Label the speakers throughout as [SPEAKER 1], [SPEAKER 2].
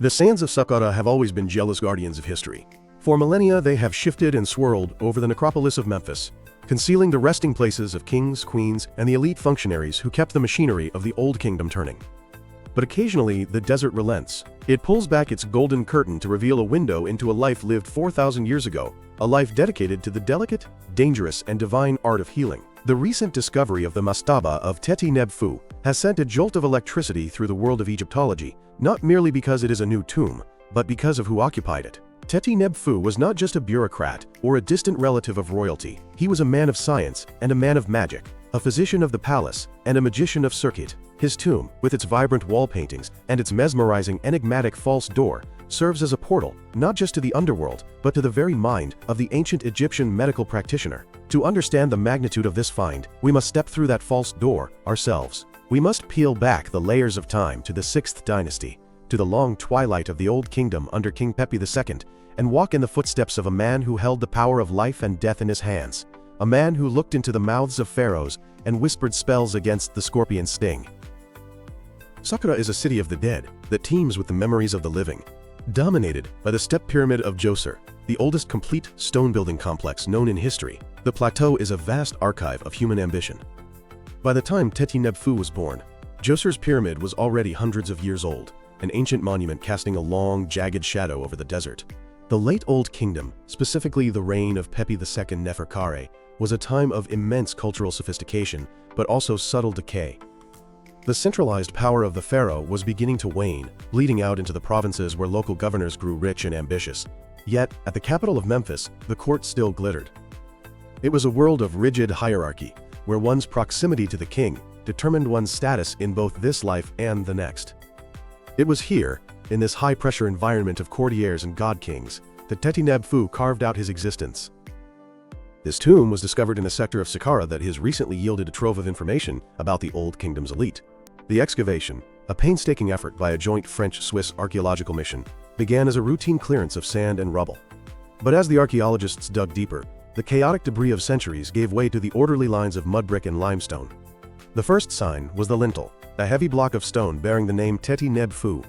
[SPEAKER 1] The sands of Saqqara have always been jealous guardians of history. For millennia they have shifted and swirled over the necropolis of Memphis, concealing the resting places of kings, queens, and the elite functionaries who kept the machinery of the Old Kingdom turning. But occasionally the desert relents. It pulls back its golden curtain to reveal a window into a life lived 4,000 years ago, a life dedicated to the delicate, dangerous, and divine art of healing. The recent discovery of the Mastaba of Teti Neb Fu has sent a jolt of electricity through the world of Egyptology, not merely because it is a new tomb, but because of who occupied it. Teti Neb Fu was not just a bureaucrat or a distant relative of royalty. He was a man of science and a man of magic, a physician of the palace and a magician of Serket. His tomb, with its vibrant wall paintings and its mesmerizing, enigmatic false door, serves as a portal, not just to the underworld, but to the very mind of the ancient Egyptian medical practitioner. To understand the magnitude of this find, we must step through that false door ourselves. We must peel back the layers of time to the 6th dynasty, to the long twilight of the Old Kingdom under King Pepi II, and walk in the footsteps of a man who held the power of life and death in his hands, a man who looked into the mouths of pharaohs and whispered spells against the scorpion's sting. Saqqara is a city of the dead that teems with the memories of the living. Dominated by the Step Pyramid of Djoser, the oldest complete stone-building complex known in history, the plateau is a vast archive of human ambition. By the time Teti Neb Fu was born, Djoser's pyramid was already hundreds of years old, an ancient monument casting a long, jagged shadow over the desert. The late Old Kingdom, specifically the reign of Pepi II Neferkare, was a time of immense cultural sophistication, but also subtle decay. The centralized power of the pharaoh was beginning to wane, bleeding out into the provinces where local governors grew rich and ambitious. Yet, at the capital of Memphis, the court still glittered. It was a world of rigid hierarchy, where one's proximity to the king determined one's status in both this life and the next. It was here, in this high-pressure environment of courtiers and god-kings, that Teti Neb Fu carved out his existence. This tomb was discovered in a sector of Saqqara that has recently yielded a trove of information about the Old Kingdom's elite. The excavation, a painstaking effort by a joint French-Swiss archaeological mission, began as a routine clearance of sand and rubble. But as the archaeologists dug deeper, the chaotic debris of centuries gave way to the orderly lines of mud brick and limestone. The first sign was the lintel, a heavy block of stone bearing the name Teti Neb Fu.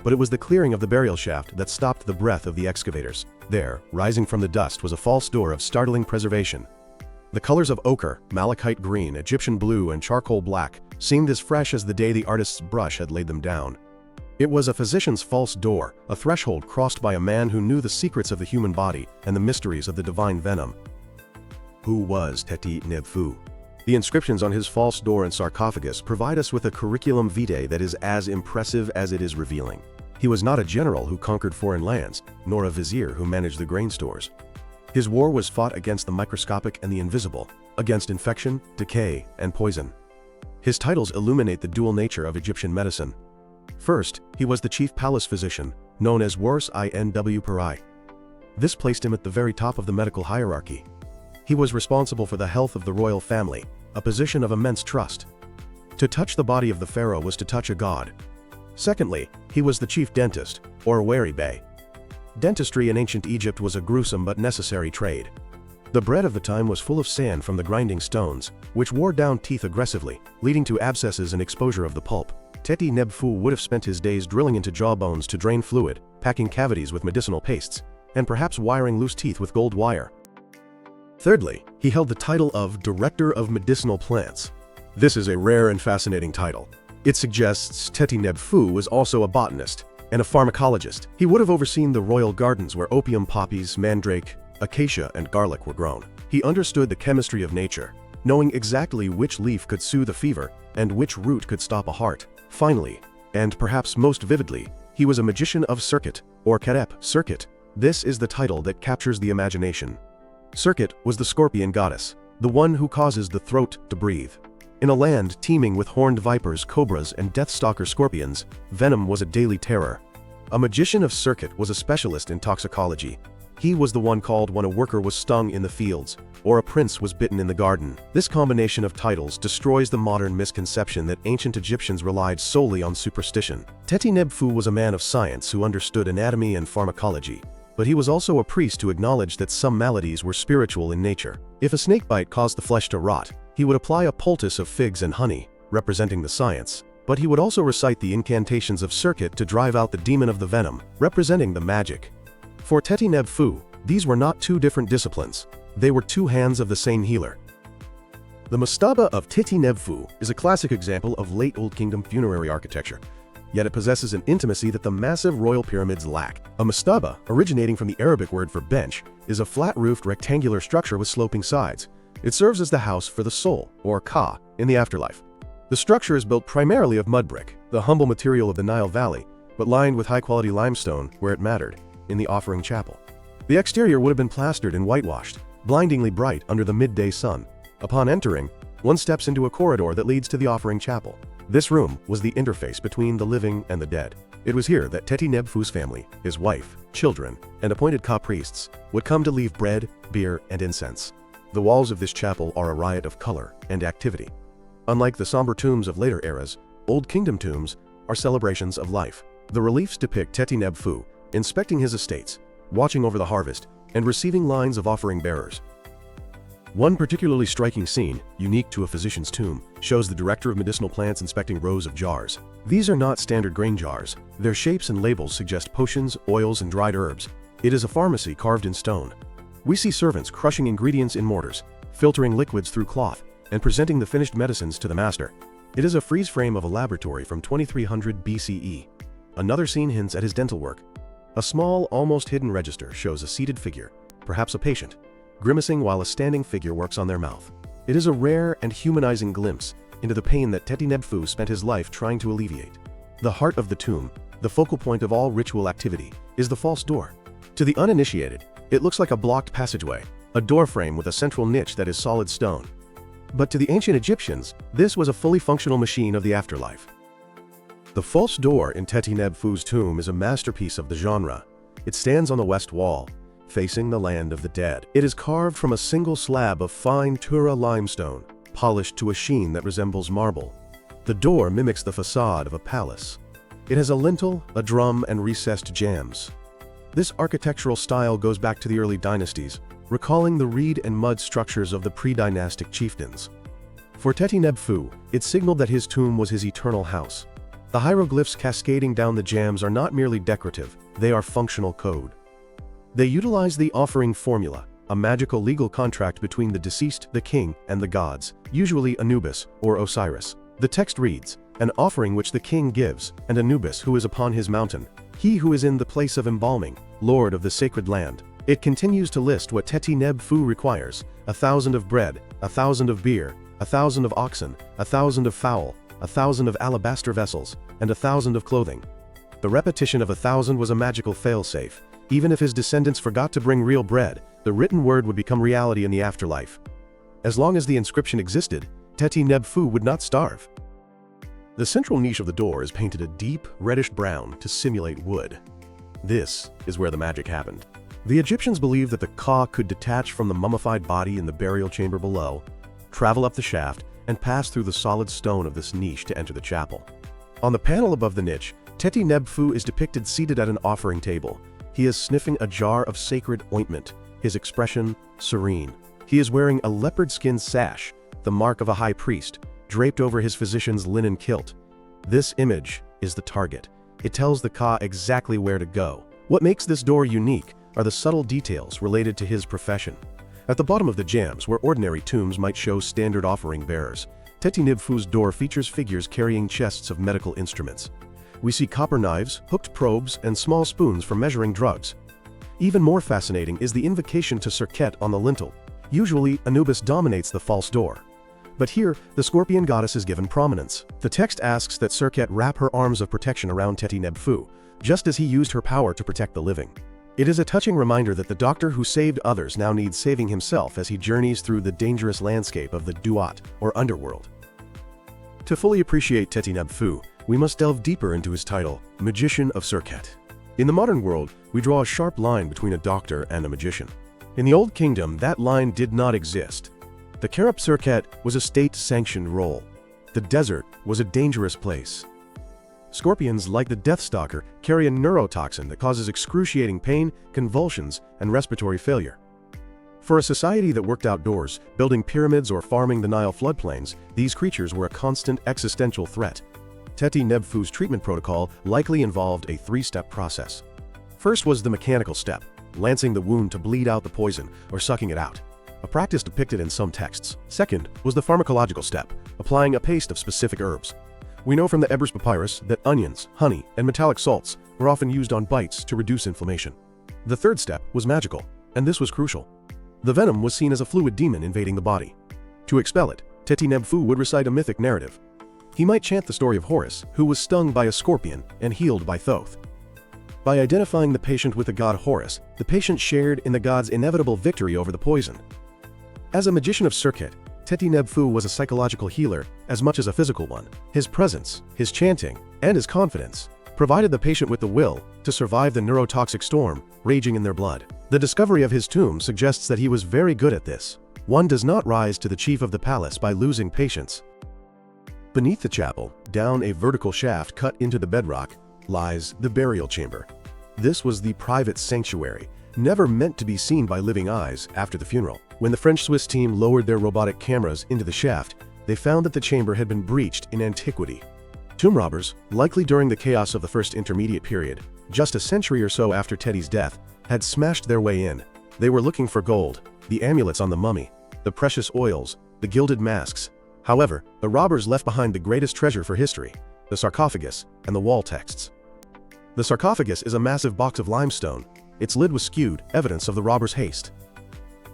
[SPEAKER 1] But it was the clearing of the burial shaft that stopped the breath of the excavators. There, rising from the dust, was a false door of startling preservation. The colors of ochre, malachite green, Egyptian blue, and charcoal black seemed as fresh as the day the artist's brush had laid them down. It was a physician's false door, a threshold crossed by a man who knew the secrets of the human body and the mysteries of the divine venom. Who was Teti Neb Fu? The inscriptions on his false door and sarcophagus provide us with a curriculum vitae that is as impressive as it is revealing. He was not a general who conquered foreign lands, nor a vizier who managed the grain stores. His war was fought against the microscopic and the invisible, against infection, decay, and poison. His titles illuminate the dual nature of Egyptian medicine. First, he was the chief palace physician, known as Wars Inw Parai. This placed him at the very top of the medical hierarchy. He was responsible for the health of the royal family, a position of immense trust. To touch the body of the pharaoh was to touch a god. Secondly, he was the chief dentist, or wari bey. Dentistry in ancient Egypt was a gruesome but necessary trade. The bread of the time was full of sand from the grinding stones, which wore down teeth aggressively, leading to abscesses and exposure of the pulp. Teti Neb Fu would have spent his days drilling into jawbones to drain fluid, packing cavities with medicinal pastes, and perhaps wiring loose teeth with gold wire. Thirdly, he held the title of Director of Medicinal Plants. This is a rare and fascinating title. It suggests Teti Neb Fu was also a botanist and a pharmacologist. He would have overseen the royal gardens where opium poppies, mandrake, acacia, and garlic were grown. He understood the chemistry of nature, knowing exactly which leaf could soothe a fever and which root could stop a heart. Finally, and perhaps most vividly, he was a magician of Serket, or Kerep. Serket. This is the title that captures the imagination. Serket was the scorpion goddess, the one who causes the throat to breathe. In a land teeming with horned vipers, cobras, and deathstalker scorpions, venom was a daily terror. A magician of Serket was a specialist in toxicology. He was the one called when a worker was stung in the fields, or a prince was bitten in the garden. This combination of titles destroys the modern misconception that ancient Egyptians relied solely on superstition. Teti Neb Fu was a man of science who understood anatomy and pharmacology, but he was also a priest who acknowledged that some maladies were spiritual in nature. If a snakebite caused the flesh to rot, he would apply a poultice of figs and honey, representing the science. But he would also recite the incantations of Serket to drive out the demon of the venom, representing the magic. For Teti Neb Fu, these were not two different disciplines. They were two hands of the same healer. The Mastaba of Teti Neb Fu is a classic example of late Old Kingdom funerary architecture. Yet it possesses an intimacy that the massive royal pyramids lack. A mastaba, originating from the Arabic word for bench, is a flat-roofed rectangular structure with sloping sides. It serves as the house for the soul, or ka, in the afterlife. The structure is built primarily of mud brick, the humble material of the Nile Valley, but lined with high-quality limestone where it mattered, in the offering chapel. The exterior would have been plastered and whitewashed, blindingly bright under the midday sun. Upon entering, one steps into a corridor that leads to the offering chapel. This room was the interface between the living and the dead. It was here that Teti Neb Fu's family, his wife, children, and appointed Ka priests, would come to leave bread, beer, and incense. The walls of this chapel are a riot of color and activity. Unlike the somber tombs of later eras, Old Kingdom tombs are celebrations of life. The reliefs depict Teti Neb Fu inspecting his estates, watching over the harvest, and receiving lines of offering bearers. One particularly striking scene, unique to a physician's tomb, shows the director of medicinal plants inspecting rows of jars. These are not standard grain jars. Their shapes and labels suggest potions, oils, and dried herbs. It is a pharmacy carved in stone. We see servants crushing ingredients in mortars, filtering liquids through cloth, and presenting the finished medicines to the master. It is a freeze frame of a laboratory from 2300 BCE. Another scene hints at his dental work. A small, almost hidden register shows a seated figure, perhaps a patient, grimacing while a standing figure works on their mouth. It is a rare and humanizing glimpse into the pain that Teti Neb Fu spent his life trying to alleviate. The heart of the tomb, the focal point of all ritual activity, is the false door. To the uninitiated, it looks like a blocked passageway, a doorframe with a central niche that is solid stone. But to the ancient Egyptians, this was a fully functional machine of the afterlife. The false door in Teti Neb Fu's tomb is a masterpiece of the genre. It stands on the west wall, facing the land of the dead. It is carved from a single slab of fine Tura limestone, polished to a sheen that resembles marble. The door mimics the facade of a palace. It has a lintel, a drum, and recessed jambs. This architectural style goes back to the early dynasties, recalling the reed and mud structures of the pre-dynastic chieftains. For Teti Neb Fu, it signaled that his tomb was his eternal house. The hieroglyphs cascading down the jambs are not merely decorative, they are functional code. They utilize the offering formula, a magical legal contract between the deceased, the king, and the gods, usually Anubis or Osiris. The text reads, "An offering which the king gives, and Anubis who is upon his mountain, he who is in the place of embalming, lord of the sacred land." It continues to list what Teti Neb Fu requires: 1,000 of bread, 1,000 of beer, 1,000 of oxen, 1,000 of fowl, 1,000 of alabaster vessels, and 1,000 of clothing. The repetition of 1,000 was a magical fail-safe. Even if his descendants forgot to bring real bread, the written word would become reality in the afterlife. As long as the inscription existed, Teti Neb Fu would not starve. The central niche of the door is painted a deep, reddish brown to simulate wood. This is where the magic happened. The Egyptians believed that the Ka could detach from the mummified body in the burial chamber below, travel up the shaft, and pass through the solid stone of this niche to enter the chapel. On the panel above the niche, Teti Neb Fu is depicted seated at an offering table. He is sniffing a jar of sacred ointment, his expression serene. He is wearing a leopard skin sash, the mark of a high priest, draped over his physician's linen kilt. This image is the target. It tells the Ka exactly where to go. What makes this door unique are the subtle details related to his profession. At the bottom of the jambs, where ordinary tombs might show standard offering bearers, Teti Neb Fu's door features figures carrying chests of medical instruments. We see copper knives, hooked probes, and small spoons for measuring drugs. Even more fascinating is the invocation to Serket on the lintel. Usually, Anubis dominates the false door. But here, the scorpion goddess is given prominence. The text asks that Serket wrap her arms of protection around Teti Neb Fu, just as he used her power to protect the living. It is a touching reminder that the doctor who saved others now needs saving himself as he journeys through the dangerous landscape of the Duat, or underworld. To fully appreciate Teti Neb Fu, we must delve deeper into his title, Magician of Serket. In the modern world, we draw a sharp line between a doctor and a magician. In the Old Kingdom, that line did not exist. The Karab Serket was a state-sanctioned role. The desert was a dangerous place. Scorpions, like the Deathstalker, carry a neurotoxin that causes excruciating pain, convulsions, and respiratory failure. For a society that worked outdoors, building pyramids or farming the Nile floodplains, these creatures were a constant existential threat. Teti Neb Fu's treatment protocol likely involved a three-step process. First was the mechanical step, lancing the wound to bleed out the poison or sucking it out, a practice depicted in some texts. Second was the pharmacological step, applying a paste of specific herbs. We know from the Ebers Papyrus that onions, honey, and metallic salts were often used on bites to reduce inflammation. The third step was magical, and this was crucial. The venom was seen as a fluid demon invading the body. To expel it, Teti Neb Fu would recite a mythic narrative. He might chant the story of Horus, who was stung by a scorpion and healed by Thoth. By identifying the patient with the god Horus, the patient shared in the god's inevitable victory over the poison. As a magician of Serket, Teti Neb Fu was a psychological healer as much as a physical one. His presence, his chanting, and his confidence provided the patient with the will to survive the neurotoxic storm raging in their blood. The discovery of his tomb suggests that he was very good at this. One does not rise to the chief of the palace by losing patience. Beneath the chapel, down a vertical shaft cut into the bedrock, lies the burial chamber. This was the private sanctuary, never meant to be seen by living eyes after the funeral. When the French-Swiss team lowered their robotic cameras into the shaft, they found that the chamber had been breached in antiquity. Tomb robbers, likely during the chaos of the First Intermediate Period, just a century or so after Teti's death, had smashed their way in. They were looking for gold, the amulets on the mummy, the precious oils, the gilded masks. However, the robbers left behind the greatest treasure for history, the sarcophagus and the wall texts. The sarcophagus is a massive box of limestone. Its lid was skewed, evidence of the robbers' haste.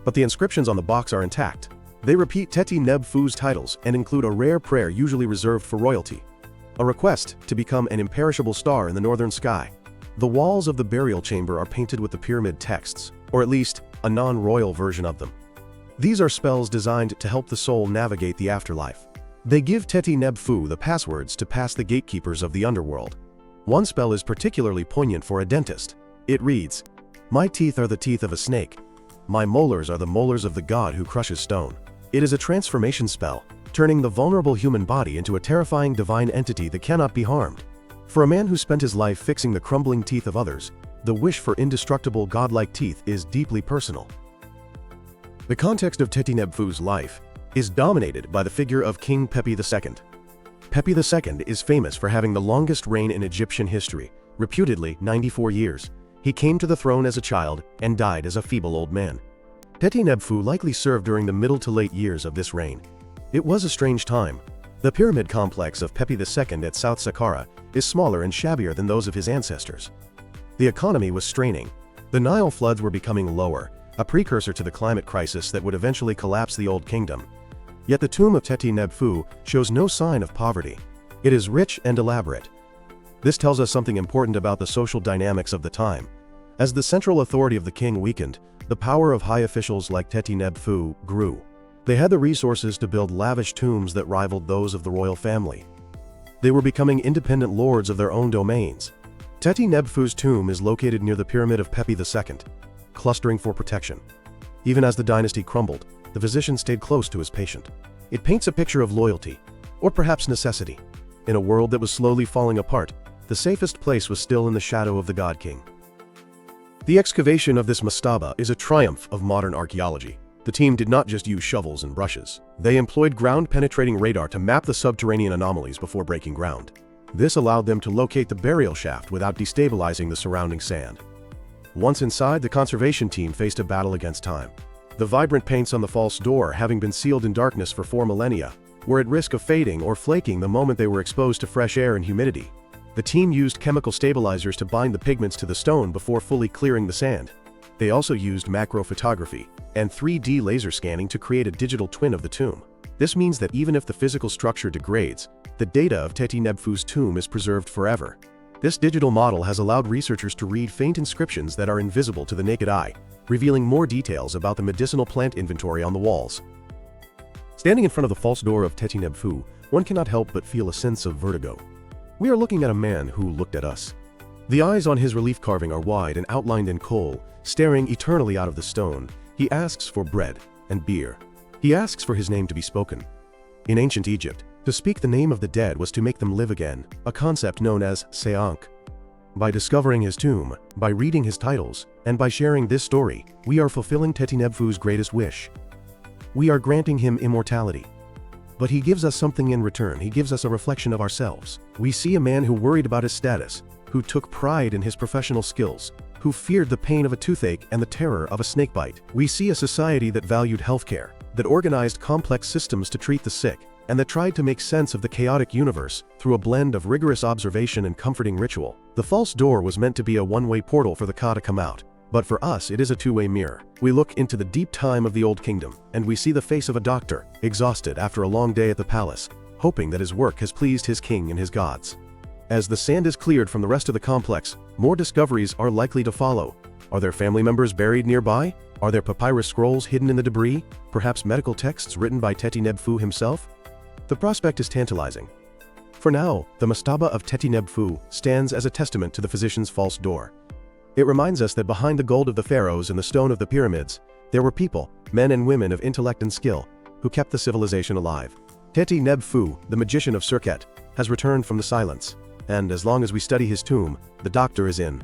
[SPEAKER 1] But the inscriptions on the box are intact. They repeat Teti Neb Fu's titles and include a rare prayer usually reserved for royalty, a request to become an imperishable star in the northern sky. The walls of the burial chamber are painted with the pyramid texts, or at least a non-royal version of them. These are spells designed to help the soul navigate the afterlife. They give Teti Neb Fu the passwords to pass the gatekeepers of the underworld. One spell is particularly poignant for a dentist. It reads, "My teeth are the teeth of a snake. My molars are the molars of the god who crushes stone." It is a transformation spell, turning the vulnerable human body into a terrifying divine entity that cannot be harmed. For a man who spent his life fixing the crumbling teeth of others, the wish for indestructible godlike teeth is deeply personal. The context of Teti Neb Fu's life is dominated by the figure of King Pepi II. Pepi II is famous for having the longest reign in Egyptian history, reputedly 94 years. He came to the throne as a child and died as a feeble old man. Teti Neb Fu likely served during the middle to late years of this reign. It was a strange time. The pyramid complex of Pepi II at South Saqqara is smaller and shabbier than those of his ancestors. The economy was straining. The Nile floods were becoming lower, a precursor to the climate crisis that would eventually collapse the Old Kingdom. Yet the tomb of Teti Neb Fu shows no sign of poverty. It is rich and elaborate. This tells us something important about the social dynamics of the time. As the central authority of the king weakened, the power of high officials like Teti Neb Fu grew. They had the resources to build lavish tombs that rivaled those of the royal family. They were becoming independent lords of their own domains. Teti Neb Fu's tomb is located near the pyramid of Pepi II, clustering for protection. Even as the dynasty crumbled, the physician stayed close to his patient. It paints a picture of loyalty, or perhaps necessity. In a world that was slowly falling apart, the safest place was still in the shadow of the God King. The excavation of this mastaba is a triumph of modern archaeology. The team did not just use shovels and brushes. They employed ground-penetrating radar to map the subterranean anomalies before breaking ground. This allowed them to locate the burial shaft without destabilizing the surrounding sand. Once inside, the conservation team faced a battle against time. The vibrant paints on the false door, having been sealed in darkness for 4 millennia, were at risk of fading or flaking the moment they were exposed to fresh air and humidity. The team used chemical stabilizers to bind the pigments to the stone before fully clearing the sand. They also used macrophotography and 3D laser scanning to create a digital twin of the tomb. This means that even if the physical structure degrades, the data of Teti Neb Fu's tomb is preserved forever. This digital model has allowed researchers to read faint inscriptions that are invisible to the naked eye, revealing more details about the medicinal plant inventory on the walls. Standing in front of the false door of Teti Neb Fu, one cannot help but feel a sense of vertigo. We are looking at a man who looked at us. The eyes on his relief carving are wide and outlined in kohl, staring eternally out of the stone. He asks for bread and beer. He asks for his name to be spoken. In ancient Egypt, to speak the name of the dead was to make them live again, a concept known as seank. By discovering his tomb, by reading his titles, and by sharing this story, we are fulfilling Teti Neb Fu's greatest wish. We are granting him immortality. But he gives us something in return. He gives us a reflection of ourselves. We see a man who worried about his status, who took pride in his professional skills, who feared the pain of a toothache and the terror of a snakebite. We see a society that valued healthcare, that organized complex systems to treat the sick, and that tried to make sense of the chaotic universe through a blend of rigorous observation and comforting ritual. The false door was meant to be a one-way portal for the Ka to come out, but for us it is a two-way mirror. We look into the deep time of the Old Kingdom, and we see the face of a doctor, exhausted after a long day at the palace, hoping that his work has pleased his king and his gods. As the sand is cleared from the rest of the complex, more discoveries are likely to follow. Are there family members buried nearby? Are there papyrus scrolls hidden in the debris? Perhaps medical texts written by Teti Neb Fu himself? The prospect is tantalizing. For now, the Mastaba of Teti Neb Fu stands as a testament to the physician's false door. It reminds us that behind the gold of the pharaohs and the stone of the pyramids, there were people, men and women of intellect and skill, who kept the civilization alive. Teti Neb Fu, the magician of Serket, has returned from the silence, and as long as we study his tomb, the doctor is in.